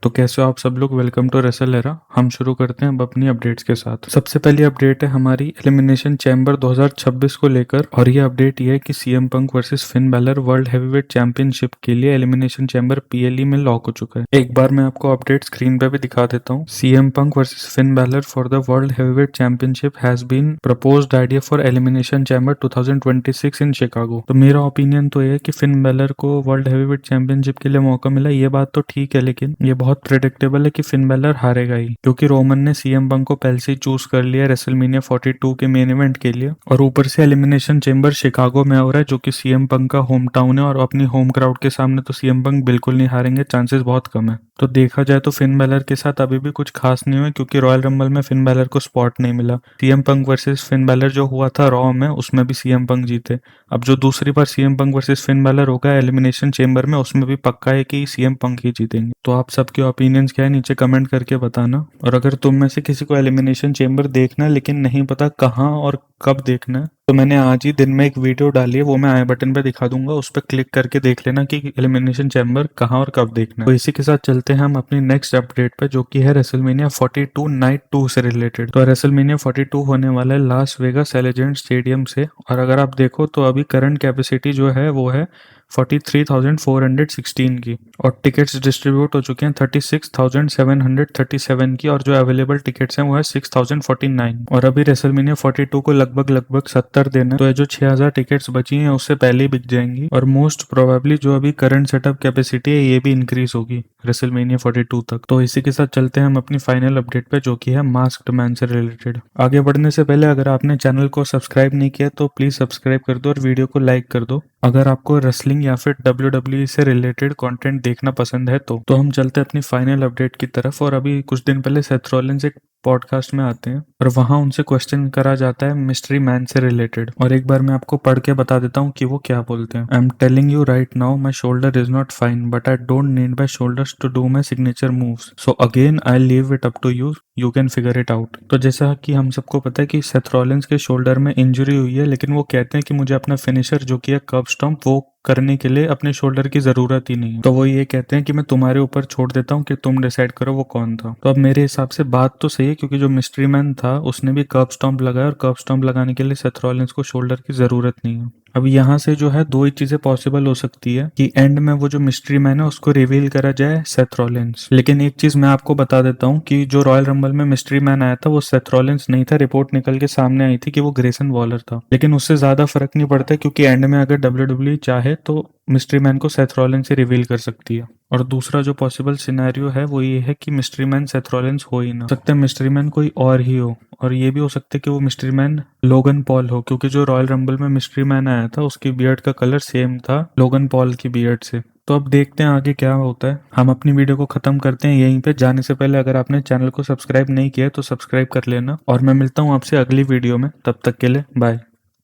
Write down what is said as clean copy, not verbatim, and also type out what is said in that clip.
तो कैसे हो आप सब लोग। Welcome to Wrestle Era. हम शुरू करते हैं अब अपनी अपडेट्स के साथ। सबसे पहली अपडेट है हमारी एलिमिनेशन चैम्बर 2026 को लेकर, और ये अपडेट ये है कि CM Punk versus Finn Balor world Heavyweight Championship के लिए एलिमिनेशन चैम्बर पीएलई में लॉक हो चुका है। एक बार मैं आपको अपडेट स्क्रीन पे भी दिखा देता हूँ। CM Punk versus Finn Balor for the World Heavyweight Championship has been proposed idea for Elimination Chamber 2026 in Chicago. तो मेरा ओपिनियन तो ये है कि फिन बैलर को वर्ल्ड हैवीवेट चैंपियनशिप के लिए मौका मिला, ये बात तो ठीक है, लेकिन ये बहुत प्रेडिक्टेबल है कि फिन बैलर हारेगा ही, क्योंकि रोमन ने सीएम पंक को पहले से ही चूज कर लिया रेसलमेनिया 42 के मेन इवेंट के लिए, और ऊपर से एलिमिनेशन चेंबर शिकागो में हो रहा है जो कि सीएम पंक का होम टाउन है, और अपनी होम क्राउड के सामने तो सीएम पंक बिल्कुल नहीं हारेंगे, चांसेस बहुत कम है। तो देखा जाए तो फिन बैलर के साथ अभी भी कुछ खास नहीं हुआ, क्योंकि रॉयल रंबल में फिन बैलर को स्पॉट नहीं मिला। CM Punk versus Finn Balor जो हुआ था रॉ में, उसमें भी सीएम पंक जीते। अब जो दूसरी बार CM Punk versus Finn Balor होगा एलिमिनेशन चेंबर में, उसमें भी पक्का है कि सीएम पंक ही जीतेंगे। तो आप सबके ओपिनियंस क्या है नीचे कमेंट करके बताना। और अगर तुम में से किसी को एलिमिनेशन चेंबर देखना है लेकिन नहीं पता कहाँ और कब देखना है, तो मैंने आज ही दिन में एक वीडियो डाली है, वो मैं आई बटन पे दिखा दूंगा, उस पर क्लिक करके देख लेना कि एलिमिनेशन चैम्बर कहाँ और कब देखना है। तो इसी के साथ चलते हैं हम अपनी नेक्स्ट अपडेट पे, जो कि है रेसलमेनिया 42 नाइट 2 से रिलेटेड। तो रेसलमेनिया 42 होने वाला है लास वेगास एलिजेंट स्टेडियम से, और अगर आप देखो तो अभी करंट कैपेसिटी जो है वो है 43,416 की, और टिकट्स डिस्ट्रीब्यूट हो चुके हैं 36,737 की, और जो अवेलेबल टिकट्स हैं वो है 6,049। और अभी रेसलमेनिया 42 को लगभग 70 दिन है, तो ये जो 6,000 टिकट्स बची हैं उससे पहले ही बिक जाएंगी, और मोस्ट प्रोबेबली जो अभी करंट सेटअप कैपेसिटी है ये भी इंक्रीज होगी रेसलमेनिया 42 तक। तो इसी के साथ चलते हैं हम अपनी फाइनल अपडेट पे, जो कि है मास्क्ड मैन से रिलेटेड। आगे बढ़ने से पहले अगर आपने चैनल को सब्सक्राइब नहीं किया तो प्लीज सब्सक्राइब कर दो और वीडियो को लाइक कर दो। अगर आपको रेसलिंग या फिर WWE से रिलेटेड कंटेंट देखना पसंद है तो हम चलते हैं अपनी फाइनल अपडेट की तरफ। और अभी कुछ दिन पहले सेथ रॉलिन्स एक पॉडकास्ट में आते हैं और वहां उनसे क्वेश्चन करा जाता है मिस्ट्री मैन से रिलेटेड, और एक बार मैं आपको पढ़ के बता देता हूँ कि वो क्या बोलते हैं। I am telling you right now my shoulder is not fine, but I don't need my shoulders to do my signature moves, so again I leave it up to you, you can figure it out. तो जैसा कि हम सबको पता है कि Seth Rollins के shoulder में इंजरी हुई है, लेकिन वो कहते हैं कि मुझे अपना फिनिशर जो कि है कर्ब स्टॉम्प, वो करने के लिए अपने शोल्डर की जरूरत ही नहीं है। तो वो ये कहते हैं कि मैं तुम्हारे ऊपर छोड़ देता हूँ कि तुम डिसाइड करो वो कौन था। तो अब मेरे हिसाब से बात तो सही है, क्योंकि जो मिस्ट्री मैन था उसने भी कर्ब स्टॉम्प लगाया, और कर्ब स्टॉम्प लगाने के लिए सेथ रॉलिन्स को शोल्डर की जरूरत नहीं है। अब यहाँ से जो है दो ही चीजें पॉसिबल हो सकती है, कि एंड में वो जो मिस्ट्री मैन है उसको रिवील करा जाए सेथ रॉलिन्स। लेकिन एक चीज मैं आपको बता देता हूँ कि जो रॉयल रंबल में मिस्ट्री मैन आया था वो सेथ रॉलिन्स नहीं था, रिपोर्ट निकल के सामने आई थी कि वो ग्रेसन वॉलर था। लेकिन उससे ज्यादा फर्क नहीं पड़ता, क्योंकि एंड में अगर WWE चाहे तो मिस्ट्री मैन को सेथ रॉलिन्स से रिवील कर सकती है। और दूसरा जो पॉसिबल सिनेरियो है वो ये है कि मिस्ट्री मैन सेथ रॉलिन्स हो ही ना सकते, मिस्ट्री मैन कोई और ही हो, और ये भी हो सकता है कि वो मिस्ट्री मैन लोगन पॉल हो, क्योंकि जो रॉयल रंबल में मिस्ट्री मैन आया था उसकी बियर्ड का कलर सेम था लोगन पॉल की बियर्ड से। तो अब देखते हैं आगे क्या होता है। हम अपनी वीडियो को खत्म करते हैं यहीं पे। जाने से पहले अगर आपने चैनल को सब्सक्राइब नहीं किया तो सब्सक्राइब कर लेना, और मैं मिलता हूँ आपसे अगली वीडियो में। तब तक के लिए बाय।